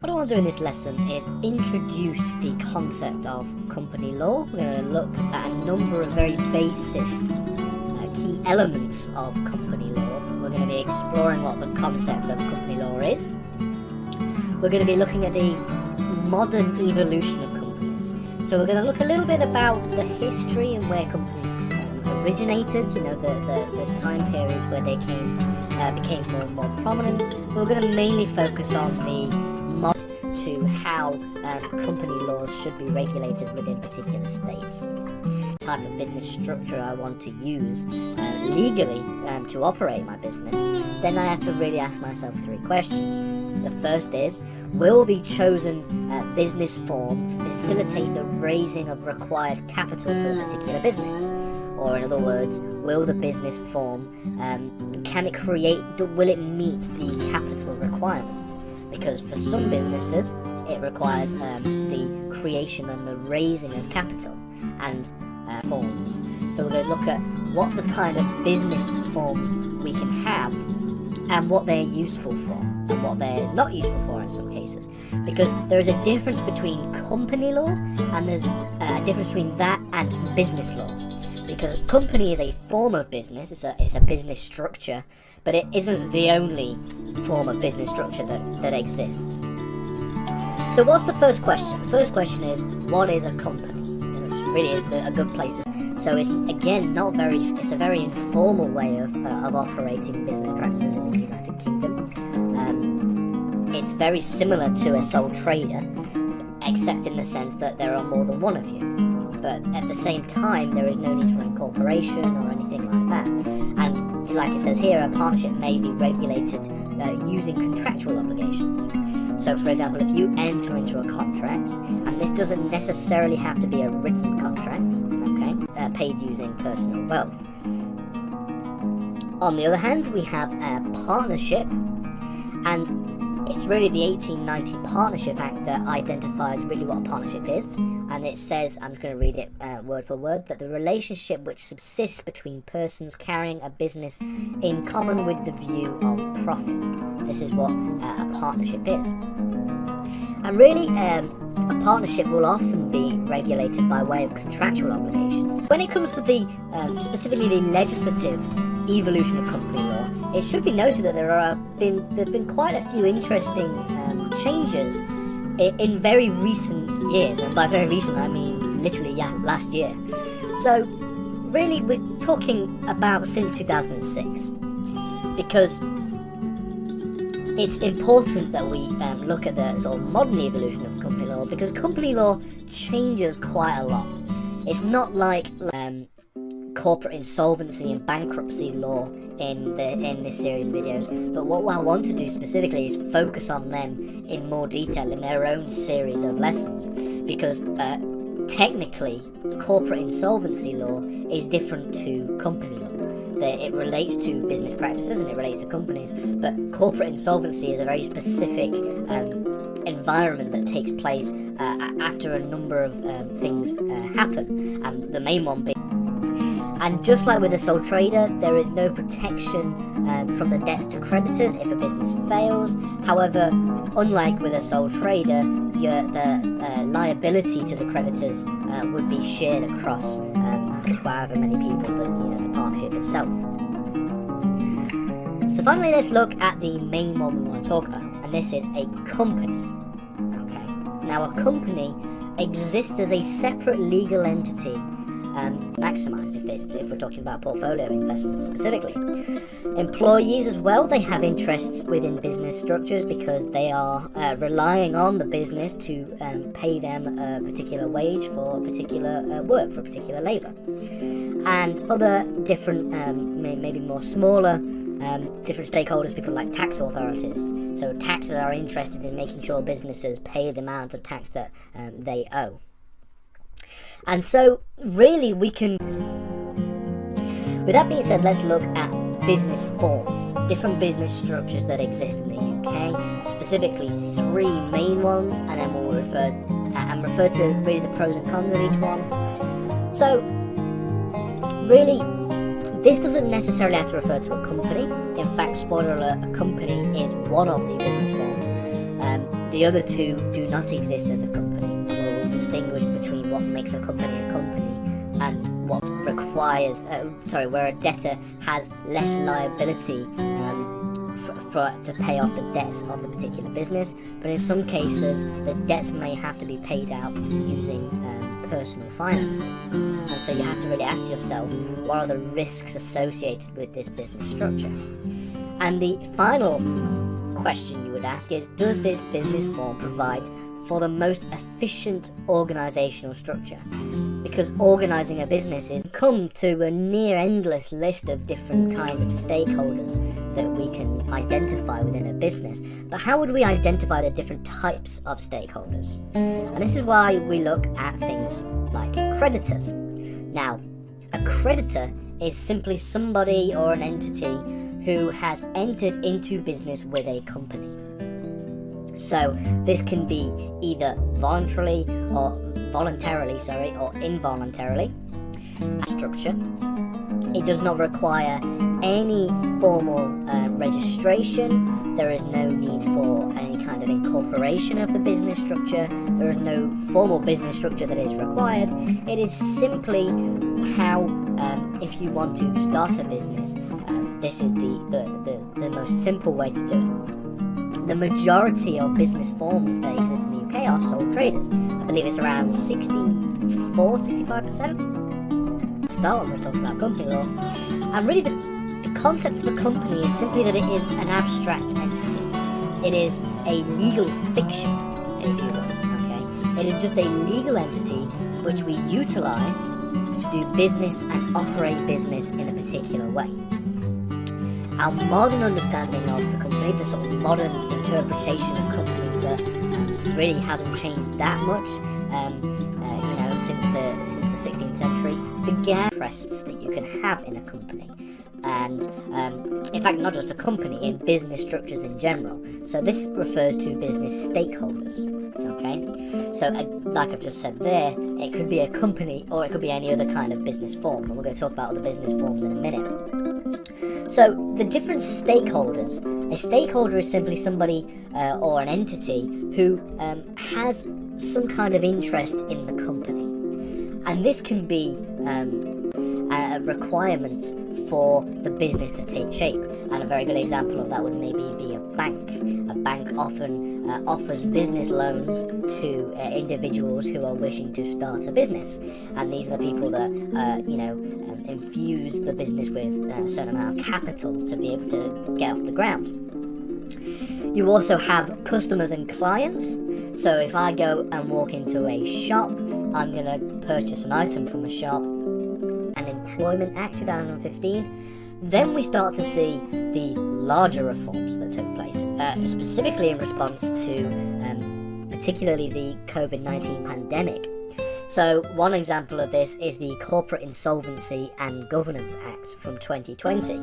What I want to do in this lesson is introduce the concept of company law. We're going to look at a number of very basic key elements of company law. We're going to be exploring what the concept of company law is. We're going to be looking at the modern evolution of companies. So we're going to look a little bit about the history and where companies originated, you know, the time periods where they became more and more prominent. We're going to mainly focus on the to how company laws should be regulated within particular states. The type of business structure I want to use legally to operate my business, then I have to really ask myself three questions. The first is, will the chosen business form facilitate the raising of required capital for the particular business? Or in other words, will the business form, will it meet the capital requirements? Because for some businesses, it requires the creation and the raising of capital and forms. So we're going to look at what the kind of business forms we can have and what they're useful for and what they're not useful for in some cases. Because there is a difference between company law and there's a difference between that and business law. Because company is a form of business, it's a business structure, but it isn't the only form of business structure that exists. So what's the first question? The first question is, what is a company? And it's really a good place to. So it's, again, it's a very informal way of operating business practices in the United Kingdom. It's very similar to a sole trader, except in the sense that there are more than one of you. But at the same time, there is no need for incorporation or anything like that. And like it says here, a partnership may be regulated using contractual obligations. So for example, if you enter into a contract, and this doesn't necessarily have to be a written contract, okay, paid using personal wealth. On the other hand, we have a partnership, and it's really the 1890 Partnership Act that identifies really what a partnership is. And it says, I'm just going to read it word for word, that the relationship which subsists between persons carrying a business in common with the view of profit. This is what a partnership is. And really, a partnership will often be regulated by way of contractual obligations. When it comes to the specifically the legislative evolution of company law, it should be noted that there have been quite a few interesting changes in very recent years, and by very recent I mean literally last year. So really we're talking about since 2006, because it's important that we look at the sort of modern evolution of company law, because company law changes quite a lot. It's not like corporate insolvency and bankruptcy law in this series of videos, but what I want to do specifically is focus on them in more detail in their own series of lessons, because technically corporate insolvency law is different to company law. It relates to business practices and it relates to companies, but corporate insolvency is a very specific environment that takes place after a number of things happen, and the main one being. And just like with a sole trader, there is no protection from the debts to creditors if a business fails. However, unlike with a sole trader, the liability to the creditors would be shared across however many people the partnership itself. So finally, let's look at the main one we want to talk about, and this is a company. Okay. Now, a company exists as a separate legal entity. Maximize if we're talking about portfolio investments specifically. Employees as well, they have interests within business structures because they are relying on the business to pay them a particular wage for particular work, for particular labour. And other different, maybe more smaller, different stakeholders, people like tax authorities. So taxes are interested in making sure businesses pay the amount of tax that they owe. And so, really, we can. With that being said, let's look at business forms, different business structures that exist in the UK, specifically three main ones, and then we'll refer to really the pros and cons of each one. So, really, this doesn't necessarily have to refer to a company. In fact, spoiler alert, a company is one of the business forms. The other two do not exist as a company, and we'll distinguish between what makes a company and what requires, where a debtor has less liability to pay off the debts of the particular business, but in some cases the debts may have to be paid out using personal finances. And so you have to really ask yourself, what are the risks associated with this business structure? And the final question you would ask is, does this business form provide for the most efficient organizational structure? Because organizing a business is come to a near endless list of different kinds of stakeholders that we can identify within a business. But how would we identify the different types of stakeholders? And this is why we look at things like creditors. Now, a creditor is simply somebody or an entity who has entered into business with a company. So this can be either voluntarily or involuntarily. A structure. It does not require any formal registration. There is no need for any kind of incorporation of the business structure. There is no formal business structure that is required. It is simply how, if you want to start a business, this is the most simple way to do it. The majority of business forms that exist in the UK are sole traders. I believe it's around 65%. Start when we're talking about company law. And really the concept of a company is simply that it is an abstract entity. It is a legal fiction, if you will. Okay? It is just a legal entity which we utilize to do business and operate business in a particular way. Our modern understanding of the company, the sort of modern interpretation of companies that really hasn't changed that much, since the 16th century, began interests that you can have in a company. And in fact, not just a company, in business structures in general. So this refers to business stakeholders. Okay, so like I've just said there, it could be a company or it could be any other kind of business form, and we're going to talk about other business forms in a minute. So the different stakeholders, a stakeholder is simply somebody or an entity who has some kind of interest in the company. And this can be requirements for the business to take shape. And a very good example of that would maybe be a bank. A bank often offers business loans to individuals who are wishing to start a business. And these are the people that, infuse the business with a certain amount of capital to be able to get off the ground. You also have customers and clients. So if I go and walk into a shop, I'm going to purchase an item from a shop. And Employment Act 2015, then we start to see the larger reforms that took place, specifically in response to particularly the COVID-19 pandemic. So one example of this is the Corporate Insolvency and Governance Act from 2020.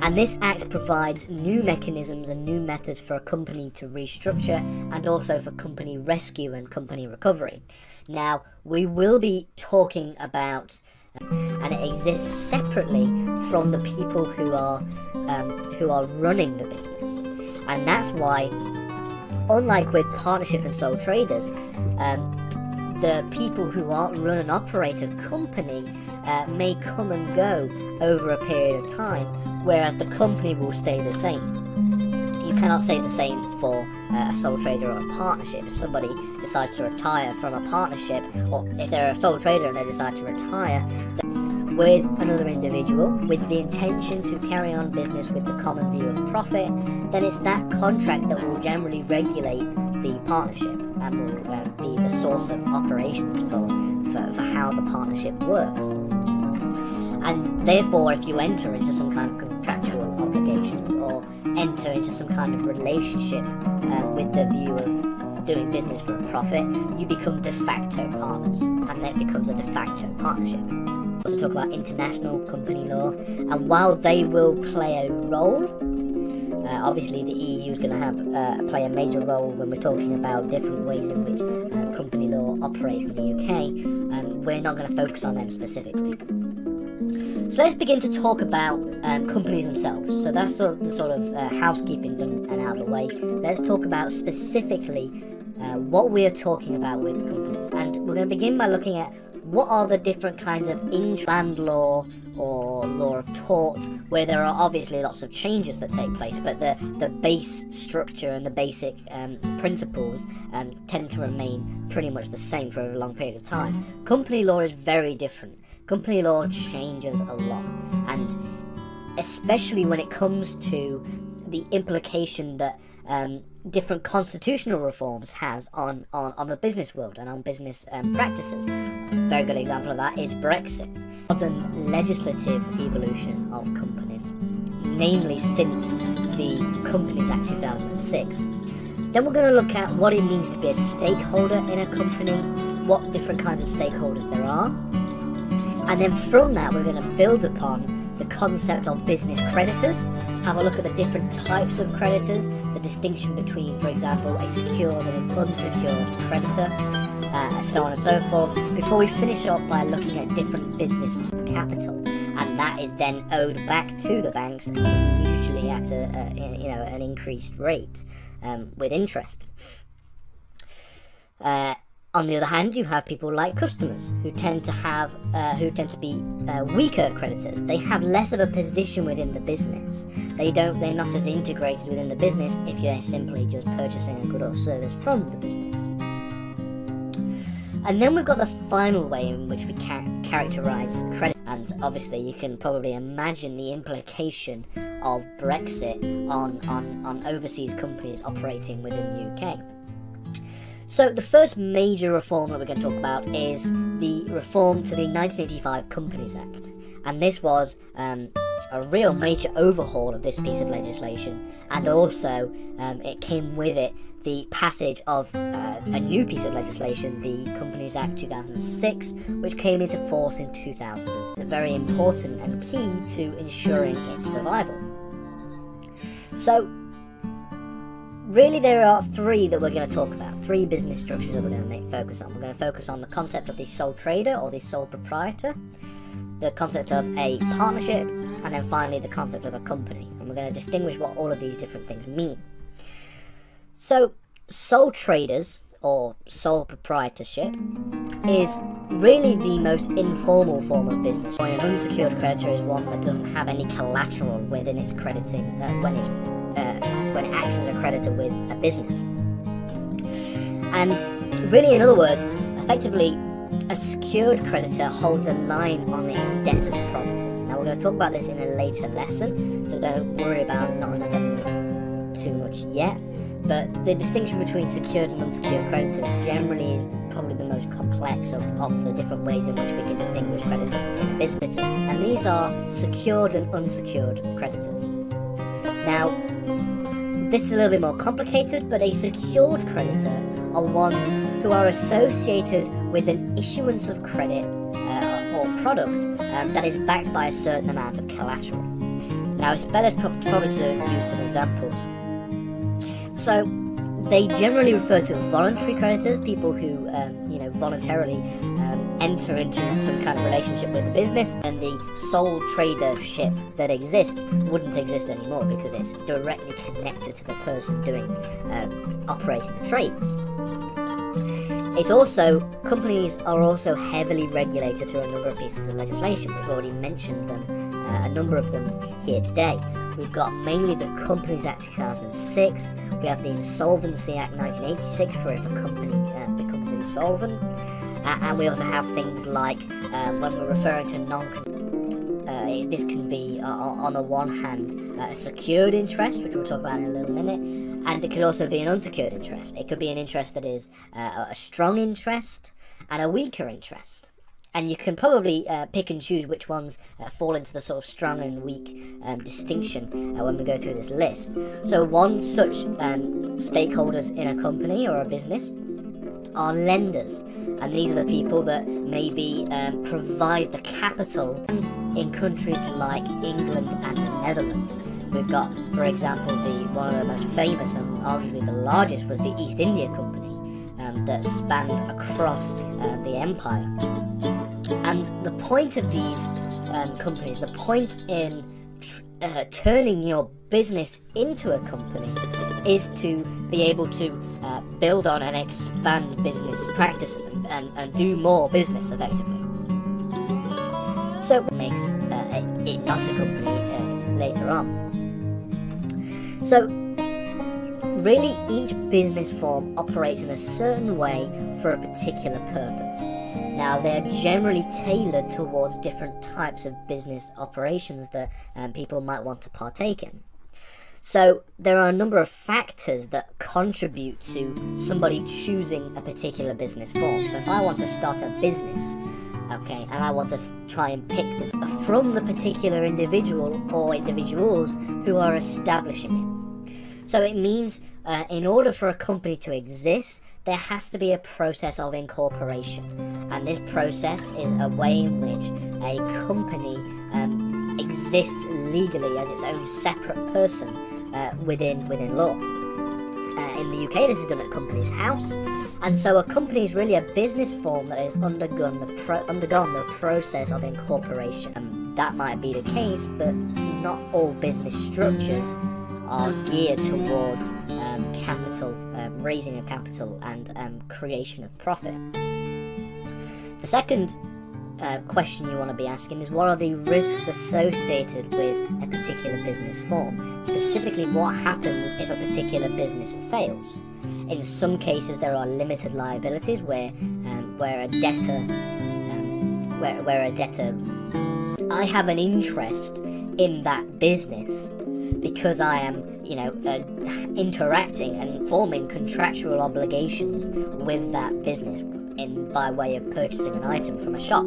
And this act provides new mechanisms and new methods for a company to restructure and also for company rescue and company recovery. Now, we will be talking about, and it exists separately from the people who are running the business. And that's why, unlike with partnership and sole traders, the people who run and operate a company may come and go over a period of time, whereas the company will stay the same. You cannot say the same for a sole trader or a partnership. If somebody decides to retire from a partnership, or if they're a sole trader and they decide to retire with another individual with the intention to carry on business with the common view of profit, then it's that contract that will generally regulate the partnership and will be the source of operations for how the partnership works. And therefore, if you enter into some kind of contractual obligations or enter into some kind of relationship with the view of doing business for a profit, you become de facto partners, and that becomes a de facto partnership. We also talk about international company law, and while they will play a role, obviously the EU is going to play a major role when we're talking about different ways in which company law operates in the UK, we're not going to focus on them specifically. So let's begin to talk about companies themselves. So that's the sort of housekeeping done and out of the way. Let's talk about specifically what we are talking about with companies. And we're going to begin by looking at what are the different kinds of land law or law of tort, where there are obviously lots of changes that take place, but the base structure and the basic principles tend to remain pretty much the same for a long period of time. Company law is very different. Company law changes a lot, and especially when it comes to the implication that different constitutional reforms has on the business world and on business practices. A very good example of that is Brexit. Modern legislative evolution of companies, namely since the Companies Act 2006. Then we're going to look at what it means to be a stakeholder in a company, what different kinds of stakeholders there are. And then from that, we're going to build upon the concept of business creditors, have a look at the different types of creditors, the distinction between, for example, a secured and an unsecured creditor, so on and so forth, before we finish up by looking at different business capital. And that is then owed back to the banks, usually at an increased rate with interest. On the other hand, you have people like customers who tend to be weaker creditors. They have less of a position within the business. They're not as integrated within the business if you're simply just purchasing a good or service from the business. And then we've got the final way in which we characterize credit. And obviously you can probably imagine the implication of Brexit on overseas companies operating within the UK. So the first major reform that we're going to talk about is the reform to the 1985 Companies Act. And this was a real major overhaul of this piece of legislation. And also it came with it the passage of a new piece of legislation, the Companies Act 2006, which came into force in 2000. It's very important and key to ensuring its survival. So really, there are three that we're going to talk about, three business structures that we're going to focus on. We're going to focus on the concept of the sole trader or the sole proprietor, the concept of a partnership, and then finally the concept of a company. And we're going to distinguish what all of these different things mean. So, sole traders or sole proprietorship is really the most informal form of business. An unsecured creditor is one that doesn't have any collateral within its crediting when it acts as a creditor with a business. And really, in other words, effectively, a secured creditor holds a line on its debtor's property. Now, we're going to talk about this in a later lesson, so don't worry about not understanding it too much yet. But the distinction between secured and unsecured creditors generally is probably the most complex of the different ways in which we can distinguish creditors in a business. And these are secured and unsecured creditors. Now, this is a little bit more complicated, but a secured creditor are ones who are associated with an issuance of credit or product that is backed by a certain amount of collateral. Now, it's better probably to use some examples. So, they generally refer to voluntary creditors, people who, voluntarily enter into some kind of relationship with the business, and the sole tradership that exists wouldn't exist anymore because it's directly connected to the person operating the trades. It's also, companies are also heavily regulated through a number of pieces of legislation. We've already mentioned them, a number of them here today. We've got mainly the Companies Act 2006, we have the Insolvency Act 1986 for if a company becomes insolvent, and we also have things like when we're referring to this can be on the one hand a secured interest, which we'll talk about in a little minute, and it could also be an unsecured interest. It could be an interest that is a strong interest and a weaker interest. And you can probably pick and choose which ones fall into the sort of strong and weak distinction when we go through this list. So one such stakeholders in a company or a business are lenders. And these are the people that maybe provide the capital in countries like England and the Netherlands. We've got, for example, one of the most famous and arguably the largest was the East India Company that spanned across the empire. And the point of these companies. The point in turning your business into a company is to be able to build on and expand business practices and do more business effectively. So it makes it not a company later on. So really, each business form operates in a certain way for a particular purpose. Now, they're generally tailored towards different types of business operations that people might want to partake in. So there are a number of factors that contribute to somebody choosing a particular business form. So if I want to start a business, okay, and I want to try and pick from the particular individual or individuals who are establishing it. So it means in order for a company to exist, there has to be a process of incorporation. And this process is a way in which a company exists legally as its own separate person within law. In the UK, this is done at Companies House. And so a company is really a business form that has undergone the process of incorporation. That might be the case, but not all business structures are geared towards capital, raising of capital and creation of profit. The second question you want to be asking is, what are the risks associated with a particular business form? Specifically, what happens if a particular business fails? In some cases, there are limited liabilities where a debtor, I have an interest in that business because I am, interacting and forming contractual obligations with that business by way of purchasing an item from a shop.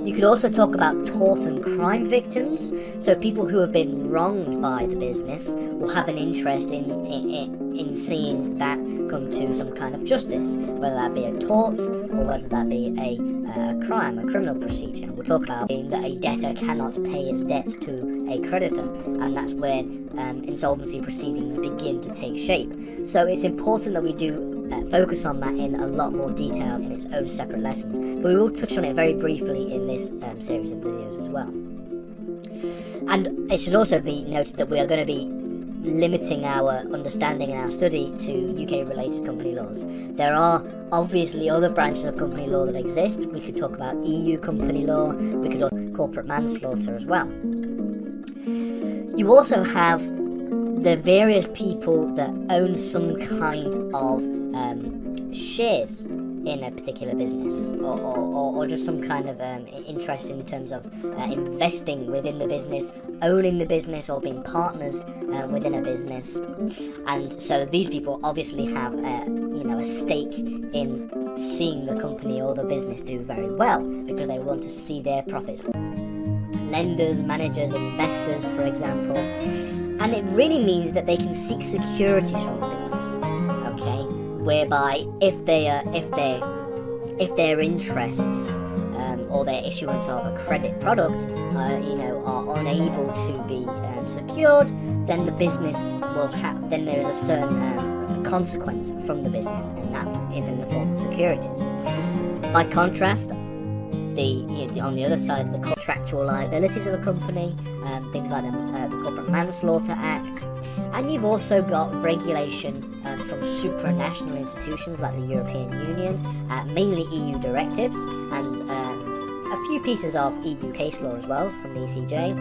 You could also talk about tort and crime victims. So people who have been wronged by the business will have an interest in seeing that come to some kind of justice, whether that be a tort or whether that be a crime, a criminal procedure. We'll talk about being that a debtor cannot pay its debts to a creditor, and that's when insolvency proceedings begin to take shape. So it's important that we do focus on that in a lot more detail in its own separate lessons, but we will touch on it very briefly in this series of videos as well. And it should also be noted that we are going to be limiting our understanding and our study to UK related company laws. There are obviously other branches of company law that exist. We could talk about EU company law, we could talk about corporate manslaughter as well. You also have the various people that own some kind of shares in a particular business, or just some kind of interest in terms of investing within the business, owning the business, or being partners within a business. And so these people obviously have a stake in seeing the company or the business do very well, because they want to see their profits. Lenders, managers, investors, for example. And it really means that they can seek securities from the business, okay? Whereby if their interests or their issuance of a credit product are unable to be secured, then the business then there is a certain consequence from the business, and that is in the form of securities. By contrast, on the other side of the contractual liabilities of a company, things like the Corporate Manslaughter Act, and you've also got regulation from supranational institutions like the European Union, mainly EU directives, and a few pieces of EU case law as well from the ECJ.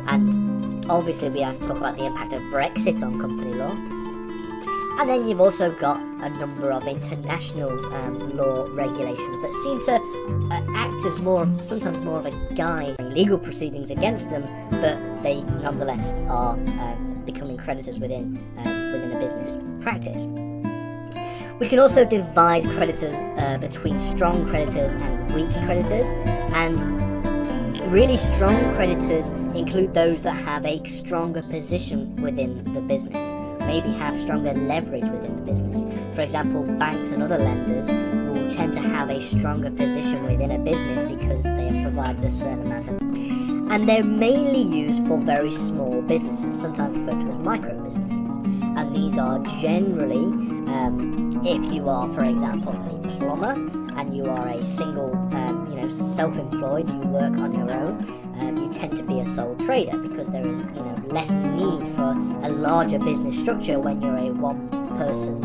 And obviously we have to talk about the impact of Brexit on company law. And then you've also got a number of international law regulations that seem to act as sometimes more of a guide in legal proceedings against them, but they nonetheless are becoming creditors within a business practice. We can also divide creditors between strong creditors and weak creditors, and really strong creditors include those that have a stronger position within the business, maybe have stronger leverage within the business. For example, banks and other lenders will tend to have a stronger position within a business because they have provided a certain amount of, and they're mainly used for very small businesses, sometimes referred to as micro businesses, and these are generally if you are, for example, a plumber and you are a single, self-employed, you work on your own, you tend to be a sole trader because there is, less need for a larger business structure when you're a one-person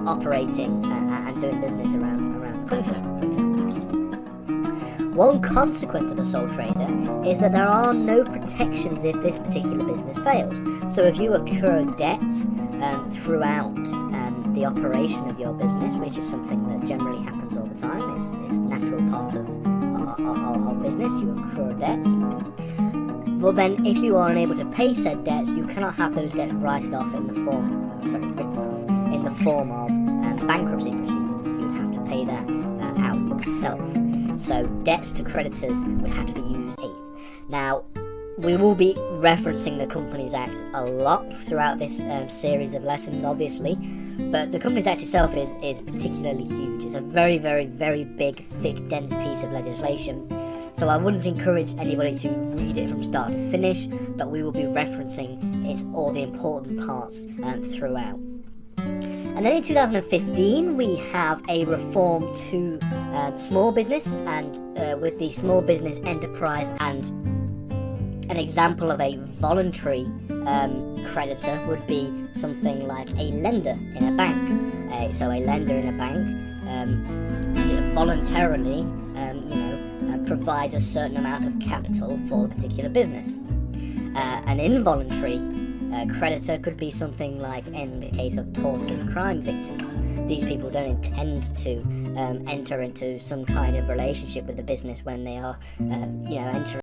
operating and doing business around the country, for example. One consequence of a sole trader is that there are no protections if this particular business fails. So if you incur debts throughout the operation of your business, which is something that generally happens all the time, it's a natural part of business, you incur debts. Well then, if you are unable to pay said debts, you cannot have those debts written off in the form of bankruptcy proceedings. You'd have to pay that out yourself. So debts to creditors would have to be used. Now, we will be referencing the Companies Act a lot throughout this series of lessons, obviously, but the Companies Act itself is particularly huge. It's a very, very, very big, thick, dense piece of legislation. So I wouldn't encourage anybody to read it from start to finish, but we will be referencing all the important parts throughout. And then in 2015, we have a reform to small business, and with the small business enterprise, and an example of a voluntary creditor would be something like a lender in a bank. So a lender in a bank voluntarily, provides a certain amount of capital for the particular business. An involuntary creditor could be something like, in the case of tort and crime victims, these people don't intend to enter into some kind of relationship with the business when they are, entering